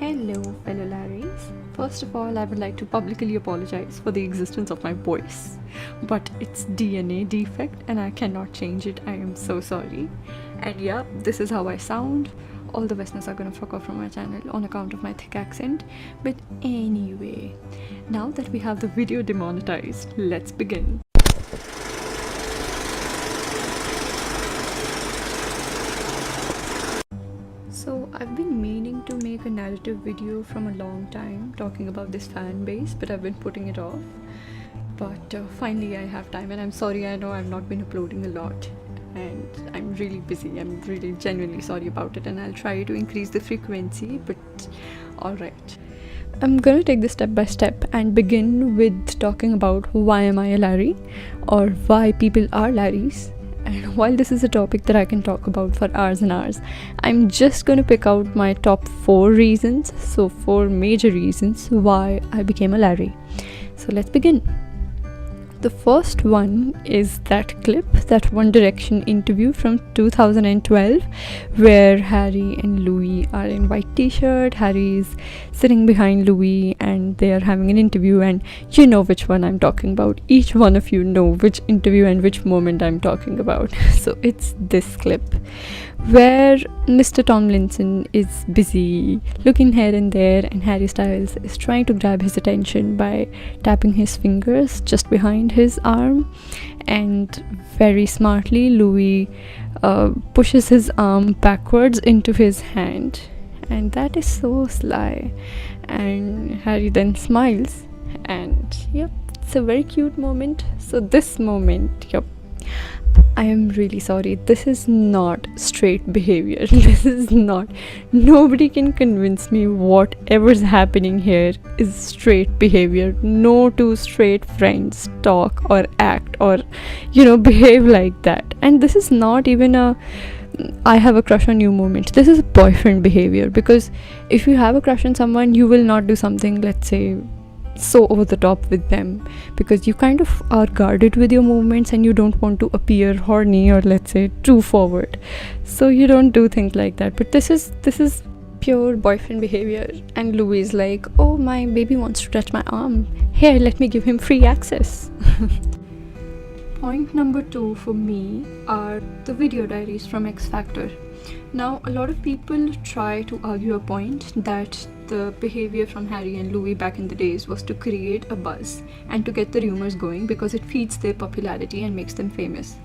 Hello, fellow Larries. First of all, I would like to publicly apologize for the existence of my voice. But it's DNA defect and I cannot change it. I am so sorry. And yeah, this is how I sound. All the Westerners are gonna fuck off from my channel on account of my thick accent. But anyway, now that we have the video demonetized, let's begin. So I've been meaning to make a narrative video from a long time talking about this fan base, but I've been putting it off. But finally I have time, and I'm sorry, I know I've not been uploading a lot and I'm really busy. I'm really genuinely sorry about it, and I'll try to increase the frequency, but alright. I'm gonna take this step by step and begin with talking about why am I a Larrie, or why people are Larries. And while this is a topic that I can talk about for hours and hours, I'm just going to pick out my top 4 reasons, so 4 major reasons why I became a Larrie. So let's begin. The first one is that clip, that One Direction interview from 2012, where Harry and Louis are in white t-shirt. Harry is sitting behind Louis and they are having an interview, and you know which one I'm talking about. Each one of you know which interview and which moment I'm talking about. So it's this clip where Mr. Tomlinson is busy looking here and there, and Harry Styles is trying to grab his attention by tapping his fingers just behind his arm, and very smartly Louis pushes his arm backwards into his hand, and that is so sly. And Harry then smiles, and yep, it's a very cute moment. So this moment, yep, I am really sorry, this is not straight behavior. This is not, nobody can convince me whatever's happening here is straight behavior. No two straight friends talk or act or behave like that. And this is not even a I have a crush on you moment. This is boyfriend behavior, because if you have a crush on someone, you will not do something, let's say, so over the top with them, because you kind of are guarded with your movements and you don't want to appear horny or, let's say, too forward, so you don't do things like that. But this is pure boyfriend behavior, and Louis is like, oh, my baby wants to touch my arm, here, let me give him free access. Point number 2 for me are the video diaries from X Factor. Now, a lot of people try to argue a point that the behavior from Harry and Louis back in the days was to create a buzz and to get the rumors going, because it feeds their popularity and makes them famous.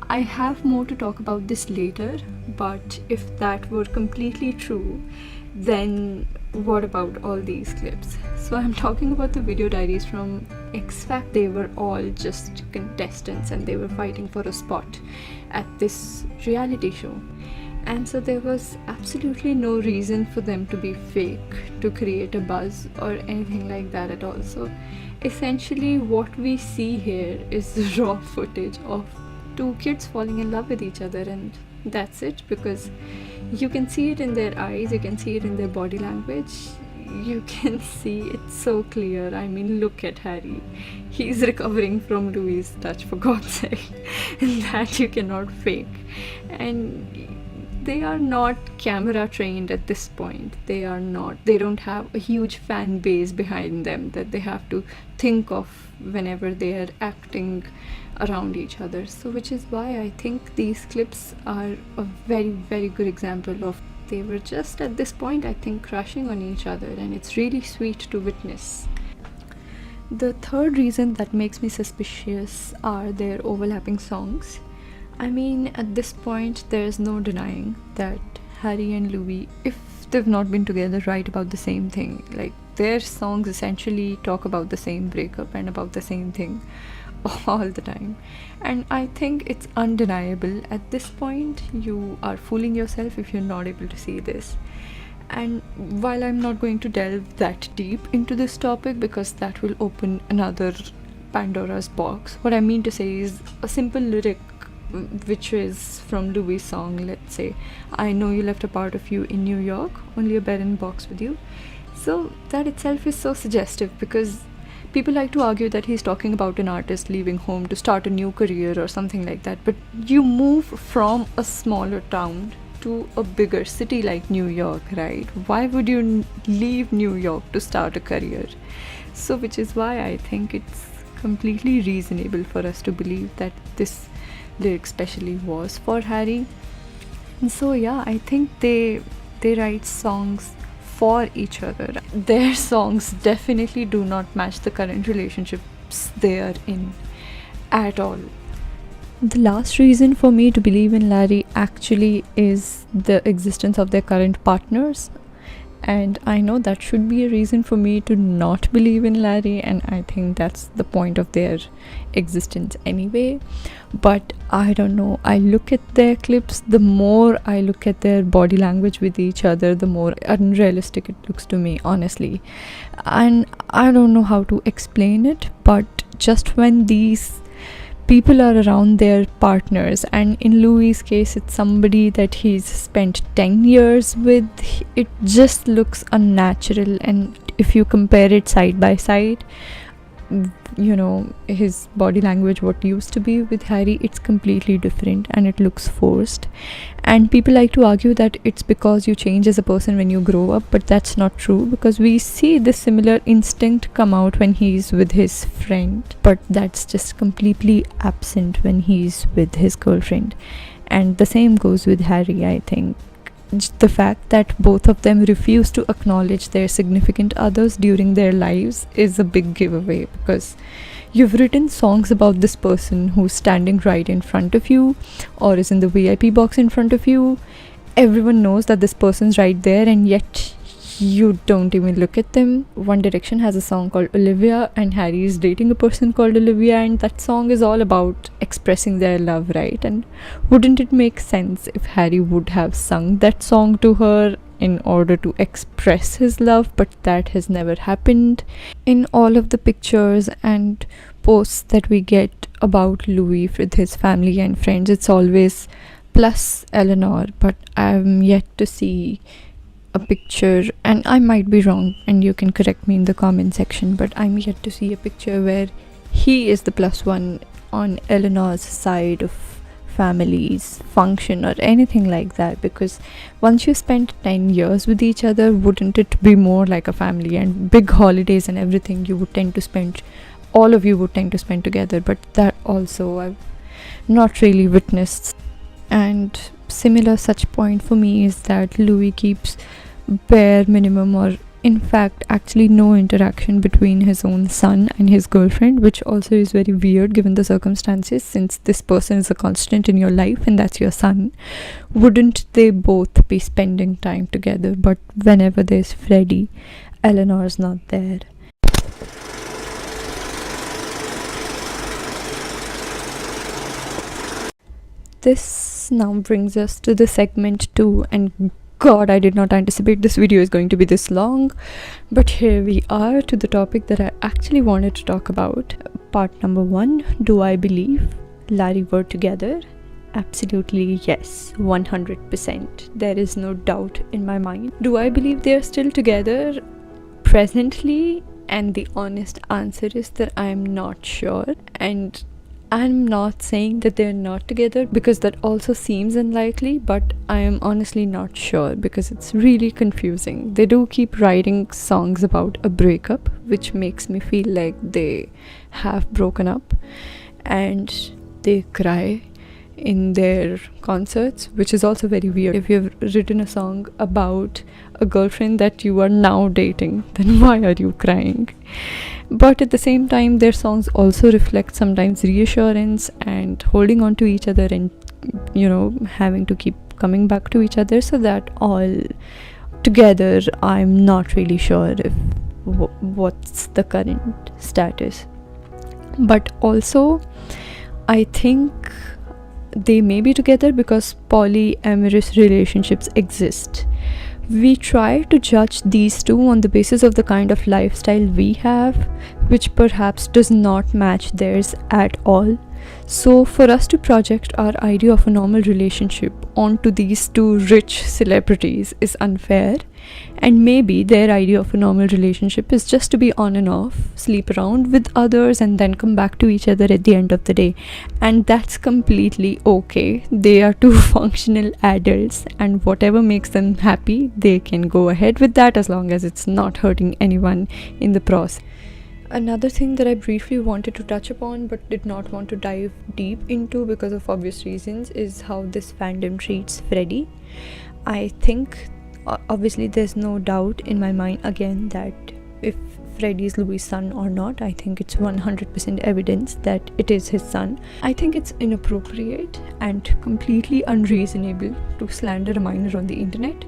I have more to talk about this later, but if that were completely true, then what about all these clips? So I'm talking about the video diaries from X Factor. They were all just contestants and they were fighting for a spot at this reality show. And so there was absolutely no reason for them to be fake, to create a buzz or anything like that at all. So essentially what we see here is raw footage of 2 kids falling in love with each other, and that's it, because you can see it in their eyes, you can see it in their body language, you can see it so clear. I mean, look at Harry, he's recovering from Louis' touch, for God's sake, and that you cannot fake. And they are not camera trained at this point. They don't have a huge fan base behind them that they have to think of whenever they are acting around each other. So which is why I think these clips are a very, very good example of, they were just at this point, I think, crushing on each other, and it's really sweet to witness. The third reason that makes me suspicious are their overlapping songs. I mean, at this point, there's no denying that Harry and Louis, if they've not been together, write about the same thing. Like, their songs essentially talk about the same breakup and about the same thing all the time. And I think it's undeniable at this point. You are fooling yourself if you're not able to see this. And while I'm not going to delve that deep into this topic, because that will open another Pandora's box, what I mean to say is a simple lyric which is from Louis' song, let's say, I know you left a part of you in New York, only a barren box with you. So that itself is so suggestive, because people like to argue that he's talking about an artist leaving home to start a new career or something like that, but you move from a smaller town to a bigger city like New York, right? Why would you leave New York to start a career? So, which is why I think it's completely reasonable for us to believe that this lyric specially was for Harry. And so yeah, I think they write songs for each other. Their songs definitely do not match the current relationships they are in at all. The last reason for me to believe in Larrie actually is the existence of their current partners. And I know that should be a reason for me to not believe in Larrie, and I think that's the point of their existence anyway. But I don't know, I look at their clips, the more I look at their body language with each other, the more unrealistic it looks to me, honestly. And I don't know how to explain it, but just when these people are around their partners, and in Louis's case it's somebody that he's spent 10 years with, it just looks unnatural. And if you compare it side by side, you know, his body language, what used to be with Harry, it's completely different and it looks forced. And people like to argue that it's because you change as a person when you grow up, but that's not true, because we see this similar instinct come out when he's with his friend, but that's just completely absent when he's with his girlfriend. And the same goes with Harry, I think. The fact that both of them refuse to acknowledge their significant others during their lives is a big giveaway, because you've written songs about this person who's standing right in front of you or is in the VIP box in front of you. Everyone knows that this person's right there, and yet you don't even look at them. One Direction has a song called Olivia, and Harry is dating a person called Olivia, and that song is all about expressing their love, right? And wouldn't it make sense if Harry would have sung that song to her in order to express his love? But that has never happened. In all of the pictures and posts that we get about Louis with his family and friends, it's always plus Eleanor, but I'm yet to see a picture, and I might be wrong and you can correct me in the comment section, but I'm yet to see a picture where he is the plus one on Eleanor's side of family's function or anything like that. Because once you spend 10 years with each other, wouldn't it be more like a family? And big holidays and everything, you would tend to spend, all of you would tend to spend together, but that also I've not really witnessed. And similar such point for me is that Louis keeps bare minimum, or in fact actually no interaction between his own son and his girlfriend, which also is very weird given the circumstances, since this person is a constant in your life and that's your son. Wouldn't they both be spending time together? But whenever there's Freddie, Eleanor's not there. This now brings us to the segment 2, and God, I did not anticipate this video is going to be this long, but here we are to the topic that I actually wanted to talk about. Part number 1, do I believe Larrie were together? Absolutely yes, 100%. There is no doubt in my mind. Do I believe they are still together presently? And the honest answer is that I'm not sure. And I'm not saying that they're not together, because that also seems unlikely, but I am honestly not sure because it's really confusing. They do keep writing songs about a breakup, which makes me feel like they have broken up, and they cry in their concerts, which is also very weird. If you've written a song about a girlfriend that you are now dating, then why are you crying? But at the same time, their songs also reflect sometimes reassurance and holding on to each other, and you know, having to keep coming back to each other. So that all together, I'm not really sure if what's the current status. But also I think they may be together because polyamorous relationships exist. We try to judge these two on the basis of the kind of lifestyle we have, which perhaps does not match theirs at all. So, for us to project our idea of a normal relationship onto these two rich celebrities is unfair, and maybe their idea of a normal relationship is just to be on and off, sleep around with others, and then come back to each other at the end of the day. And that's completely okay. They are two functional adults, and whatever makes them happy, they can go ahead with that as long as it's not hurting anyone in the process. Another thing that I briefly wanted to touch upon but did not want to dive deep into because of obvious reasons is how this fandom treats Freddie. I think obviously there's no doubt in my mind again that if Freddie is Louis' son or not, I think it's 100% evidence that it is his son. I think it's inappropriate and completely unreasonable to slander a minor on the internet.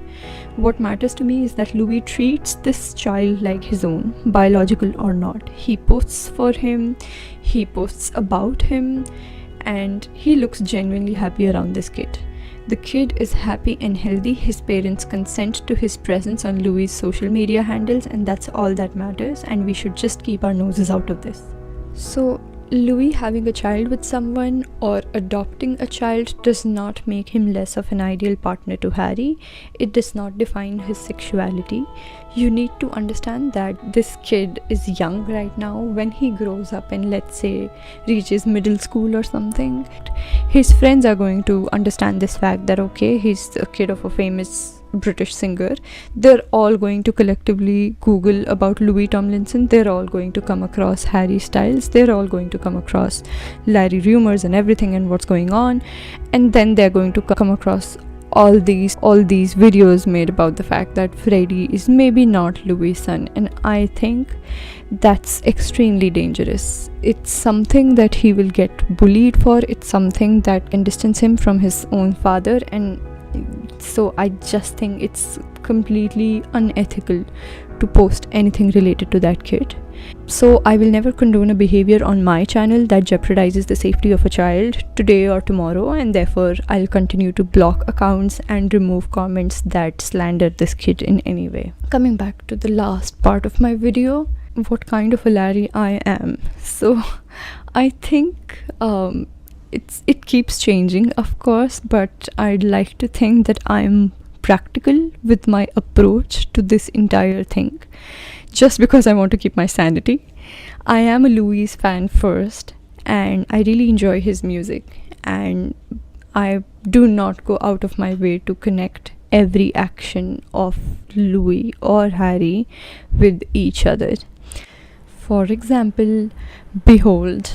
What matters to me is that Louis treats this child like his own, biological or not. He posts for him, he posts about him, and he looks genuinely happy around this kid. The kid is happy and healthy. His parents consent to his presence on Louis' social media handles, and that's all that matters, and we should just keep our noses out of this. So, Louis having a child with someone or adopting a child does not make him less of an ideal partner to Harry. It does not define his sexuality. You need to understand that this kid is young right now. When he grows up and, let's say, reaches middle school or something, his friends are going to understand this fact that okay, he's a kid of a famous British singer. They're all going to collectively Google about Louis Tomlinson. They're all going to come across Harry Styles. They're all going to come across Larrie rumors and everything and what's going on, and then they're going to come across all these videos made about the fact that Freddie is maybe not Louis' son. And I think that's extremely dangerous. It's something that he will get bullied for. It's something that can distance him from his own father, and so I just think it's completely unethical to post anything related to that kid. So I will never condone a behavior on my channel that jeopardizes the safety of a child today or tomorrow, and therefore I'll continue to block accounts and remove comments that slander this kid in any way. Coming back to the last part of my video, what kind of a Larrie I am. So I think it keeps changing, of course, but I'd like to think that I'm practical with my approach to this entire thing, just because I want to keep my sanity. I am a Louis fan first, and I really enjoy his music, and I do not go out of my way to connect every action of Louis or Harry with each other. For example, behold,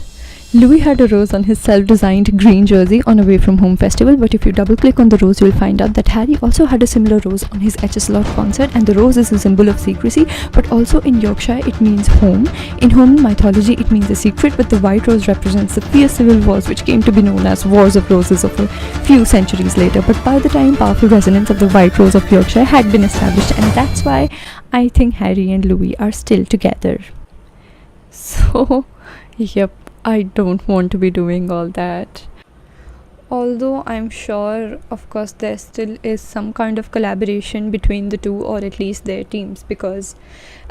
Louis had a rose on his self-designed green jersey on Away From Home festival, but if you double-click on the rose, you'll find out that Harry also had a similar rose on his HSLOT concert, and the rose is a symbol of secrecy, but also in Yorkshire it means home. In Home mythology it means a secret, but the white rose represents the fierce civil wars which came to be known as Wars of Roses of a few centuries later. But by the time, powerful resonance of the white rose of Yorkshire had been established, and that's why I think Harry and Louis are still together. So, yep, I don't want to be doing all that. Although I'm sure, of course, there still is some kind of collaboration between the two, or at least their teams, because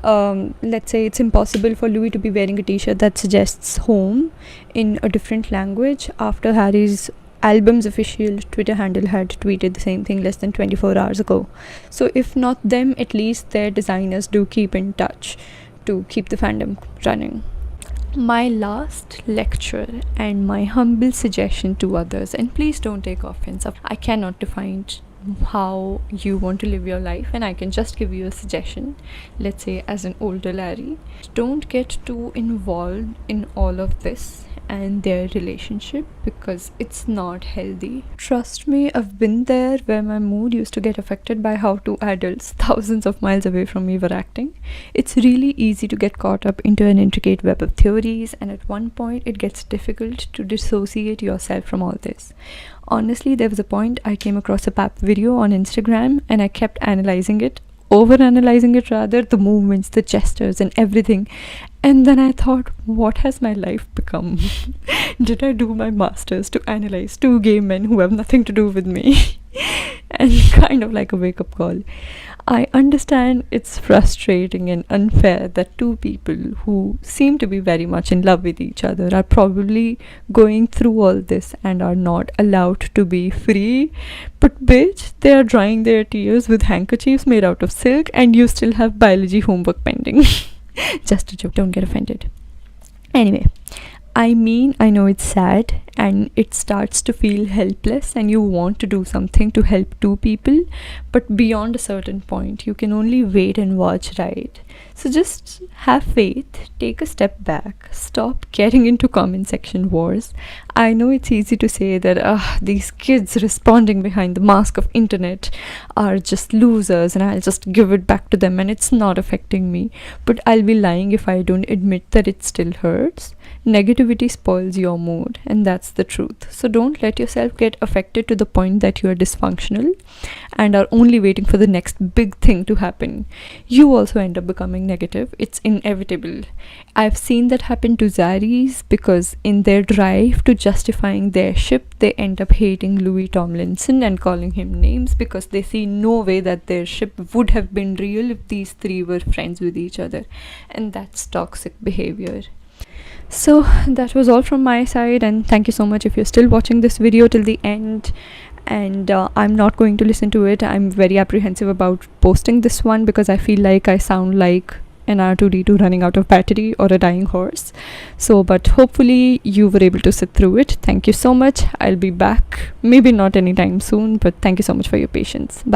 let's say it's impossible for Louis to be wearing a t-shirt that suggests home in a different language after Harry's album's official Twitter handle had tweeted the same thing less than 24 hours ago. So if not them, at least their designers do keep in touch to keep the fandom running. My last lecture and my humble suggestion to others, and please don't take offense, I cannot define how you want to live your life, and I can just give you a suggestion, let's say as an older Larrie. Don't get too involved in all of this and their relationship, because it's not healthy. Trust me, I've been there where my mood used to get affected by how two adults thousands of miles away from me were acting. It's really easy to get caught up into an intricate web of theories, and at one point it gets difficult to dissociate yourself from all this. Honestly, there was a point I came across a pap video on Instagram, and I kept analyzing it, over-analyzing it rather, the movements, the gestures and everything. And then I thought, what has my life become? Did I do my masters to analyze two gay men who have nothing to do with me? and kind of like a wake-up call. I understand it's frustrating and unfair that two people who seem to be very much in love with each other are probably going through all this and are not allowed to be free. But bitch, they are drying their tears with handkerchiefs made out of silk and you still have biology homework pending. Just a joke, don't get offended. Anyway, I mean, I know it's sad and it starts to feel helpless and you want to do something to help two people, but beyond a certain point, you can only wait and watch, right? So just have faith, take a step back, stop getting into comment section wars. I know it's easy to say that these kids responding behind the mask of internet are just losers and I'll just give it back to them and it's not affecting me. But I'll be lying if I don't admit that it still hurts. Negativity spoils your mood, and that's the truth. So don't let yourself get affected to the point that you are dysfunctional and are only waiting for the next big thing to happen. You also end up becoming negative. It's inevitable. I've seen that happen to diaries because in their drive to justifying their ship, they end up hating Louis Tomlinson and calling him names because they see no way that their ship would have been real if these three were friends with each other. And that's toxic behavior. So that was all from my side, and thank you so much if you're still watching this video till the end. And I'm not going to listen to it. I'm very apprehensive about posting this one because I feel like I sound like an R2D2 running out of battery or a dying horse. So but hopefully you were able to sit through it. Thank you so much. I'll be back, maybe not anytime soon, but thank you so much for your patience. Bye.